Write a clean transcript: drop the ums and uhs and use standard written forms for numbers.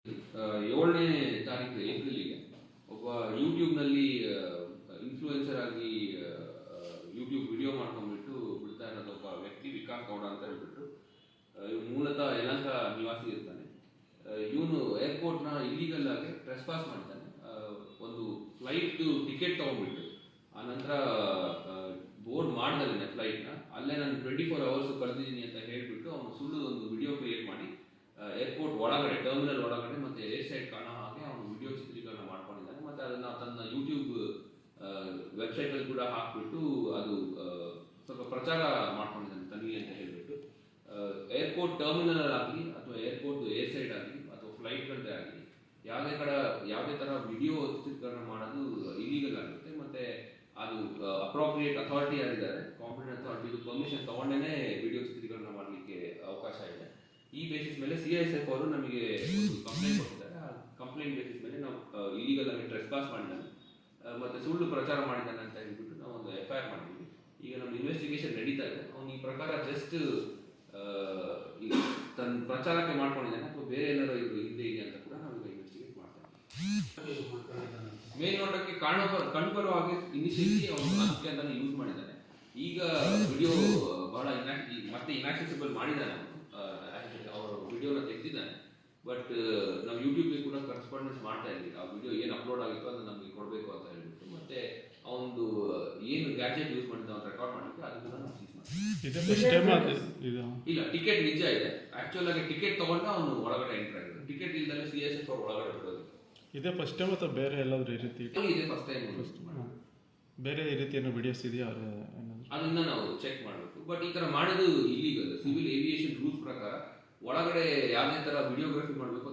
7ನೇ ತಾರೀಕು ಏಪ್ರಿಲಿಗೆ ಒಬ್ಬ ಯೂಟ್ಯೂಬ್ನಲ್ಲಿ ಇನ್ಫ್ಲೂಯೆನ್ಸರ್ ಆಗಿ ಯೂಟ್ಯೂಬ್ ವಿಡಿಯೋ ಮಾಡ್ಕೊಂಡ್ಬಿಟ್ಟು ಬಿಡ್ತಾ ಇರೋದು ಒಬ್ಬ ವ್ಯಕ್ತಿ ವಿಕಾಸ್ ಗೌಡ ಅಂತ ಹೇಳ್ಬಿಟ್ಟು ಇವನು ಮೂಲತಃ ಯಲಹಂಕ ನಿವಾಸಿ ಇರ್ತಾನೆ. ಇವನು ಏರ್ಪೋರ್ಟ್ನ ಇಲ್ಲಿಗಲ್ ಆಗಿ ಟ್ರೆಸ್ಪಾಸ್ ಮಾಡ್ತಾನೆ. ಒಂದು ಫ್ಲೈಟ್ ಟಿಕೆಟ್ ತೊಗೊಂಡ್ಬಿಟ್ಟು ಆನಂತರ ಬೋರ್ಡ್ ಮಾಡ್ದಲ್ಲೇ ಫ್ಲೈಟ್ನ ಅಲ್ಲೇ ನಾನು 24 hours ಕಳೆದಿದ್ದೀನಿ ಅಂತ ಹೇಳ್ಬಿಟ್ಟು ಅವನು ಸುಳ್ಳು ಒಂದು ವಿಡಿಯೋ ಕ್ರಿಯೇಟ್ ಮಾಡಿ ಏರ್ಪೋರ್ಟ್ ಒಳಗಡೆ ಟರ್ಮಿನಲ್ ಒಳಗಡೆ ಮತ್ತೆ ಏರ್ ಸೈಡ್ ಕಾಣೋ ಹಾಗೆ ಅವನು ವಿಡಿಯೋ ಚಿತ್ರೀಕರಣ ಮಾಡ್ಕೊಂಡಿದ್ದಾನೆ. ಮತ್ತೆ ಅದನ್ನ ತನ್ನ ಯೂಟ್ಯೂಬ್ ವೆಬ್ಸೈಟ್ ಅಲ್ಲಿ ಕೂಡ ಹಾಕ್ಬಿಟ್ಟು ಅದು ಸ್ವಲ್ಪ ಪ್ರಚಾರ ಮಾಡ್ಕೊಂಡಿದ್ದಾನೆ ತನ್ನಿ ಅಂತ ಹೇಳ್ಬಿಟ್ಟು. ಏರ್ಪೋರ್ಟ್ ಟರ್ಮಿನಲ್ ಆಗಲಿ ಅಥವಾ ಏರ್ಪೋರ್ಟ್ ಏರ್ ಸೈಡ್ ಆಗಲಿ ಅಥವಾ ಫ್ಲೈಟ್ಗಳದ್ದೇ ಆಗಲಿ ಯಾವುದೇ ತರ ವಿಡಿಯೋ ಚಿತ್ರೀಕರಣ ಮಾಡೋದು ಇಲೀಗಲ್ ಆಗುತ್ತೆ. ಮತ್ತೆ ಅದು ಅಪ್ರೋಪ್ರಿಯೇಟ್ ಅಥಾರಿಟಿ ಯಾರಿದ್ದಾರೆ ಕಾಂಪಿಟೆಂಟ್ ಅಥಾರಿಟಿ ಪರ್ಮಿಷನ್ ತಗೊಂಡೇನೆ ವಿಡಿಯೋ ಚಿತ್ರೀಕರಣ ಮಾಡಲಿಕ್ಕೆ ಅವಕಾಶ ಇದೆ. ಈ ಬೇಸಿಸ್ ಮೇಲೆ CISF ಅವರು ನಮಗೆ ಕಂಪ್ಲೇಂಟ್ ಕೊಟ್ಟಿದ್ದಾರೆ. ಆ ಕಂಪ್ಲೇಂಟ್ ಬೇಸಿಸ್ ಮೇಲೆ ನಾವು ಇಲೀಗಲ್ ಆಗಿ ಟ್ರೆಸ್ಪಾಸ್ ಮಾಡಿದ್ದಾನೆ ಮತ್ತೆ ಸುಳ್ಳು ಪ್ರಚಾರ ಮಾಡಿದ್ದಾನೆ ಅಂತ ಹೇಳ್ಬಿಟ್ಟು ನಾವು ಒಂದು FIR ಮಾಡಿದ್ವಿ. ಈಗ ನಮ್ಮ ಇನ್ವೆಸ್ಟಿಗೇಷನ್ ನಡೀತಾ ಇದೆ. ಅವನು ಈ ಪ್ರಕಾರ ಜಸ್ಟ್ ತನ್ನ ಪ್ರಚಾರಕ್ಕೆ ಮಾಡ್ಕೊಂಡಿದ್ದಾನೆ ಅಥವಾ ಬೇರೆ ಏನಾದ್ರು ಇದು ಹಿಂದೆ ಇದೆ ಅಂತ ಕೂಡ ನಾವು ಇನ್ವೆಸ್ಟಿಗೇಟ್ ಮಾಡ್ತೇವೆ. ಮೇಲ್ನೋಟಕ್ಕೆ ಕಣ್ಬರೋ ಹಾಗೆ ಇನಿಷಿಯಲಿ ಅವನು ಅದಕ್ಕೆ ಅಂತಾನೆ ಯೂಸ್ ಮಾಡಿದ್ದಾನೆ. ಈಗ ವಿಡಿಯೋ ಬಹಳ ಮತ್ತೆ ಇನ್ಯಾಕ್ಸೆಸಿಬಲ್ ಮಾಡಿದ್ದಾನೆ. ಅವರು ವಿಡಿಯೋನ ತೆಗೆದಿದ್ದಾನೆ. ಬಟ್ ನಾವು ಯೂಟ್ಯೂಬ್ಗೆ ಕೂಡ ಕರೆಸ್ಪಾಂಡೆನ್ಸ್ ಮಾಡ್ತಾ ಇದ್ವಿ. ಆ ವಿಡಿಯೋ ಏನು ಅಪ್ಲೋಡ್ ಆಗಿತ್ತು ಅದನ್ನ ನಮಗೆ ಕೊಡಬೇಕು ಅಂತ ಹೇಳ್ಬಿಟ್ಟು ಮತ್ತೆ ಅವನು ಏನು ಗ್ಯಾಜೆಟ್ ಯೂಸ್ ಮಾಡಿದ್ದು ಅವ್ನು ರೆಕಾರ್ಡ್ ಮಾಡಿದ್ದು ಅದು ಕೂಡ ನಾವು ಸೀಸ್ ಮಾಡ್ತೀವಿ. ಇಲ್ಲ, ಟಿಕೆಟ್ ನಿಜ ಇದೆ. ಆಕ್ಚುಲ್ ಆಗಿ ಟಿಕೆಟ್ ತಗೊಂಡು ಅವನು ಒಳಗಡೆ ಎಂಟರ್ ಆಗಿದ್ದಾನೆ. ಟಿಕೆಟ್ ಇಲ್ದಲೆ CISF ಅವ್ರು ಒಳಗಡೆ ಬಿಡೋದು. ಇದೇ ಫಸ್ಟ್ ಟೈಮ್ ಅಥವಾ ಬೇರೆ ಎಲ್ಲಾದ್ರೂ ಈ ರೀತಿ ಇದೆ? First time. ಬೇರೆ ಈ ರೀತಿ ಏನೋ ವಿಡಿಯೋಸ್ ಇದೆಯಾ ಅದನ್ನ ನಾವು ಚೆಕ್ ಮಾಡಬೇಕು. ಬಟ್ ಈ ತರ ಮಾಡೋದು ಇಲ್ಲೀಗಲ್. ಸಿವಿಲ್ ಏವಿಯೇಷನ್ ರೂಲ್ಸ್ ಪ್ರಕಾರ ಒಳಗಡೆ ಯಾವುದೇ ತರ ವಿಡಿಯೋಗ್ರಫಿ ಮಾಡಬೇಕು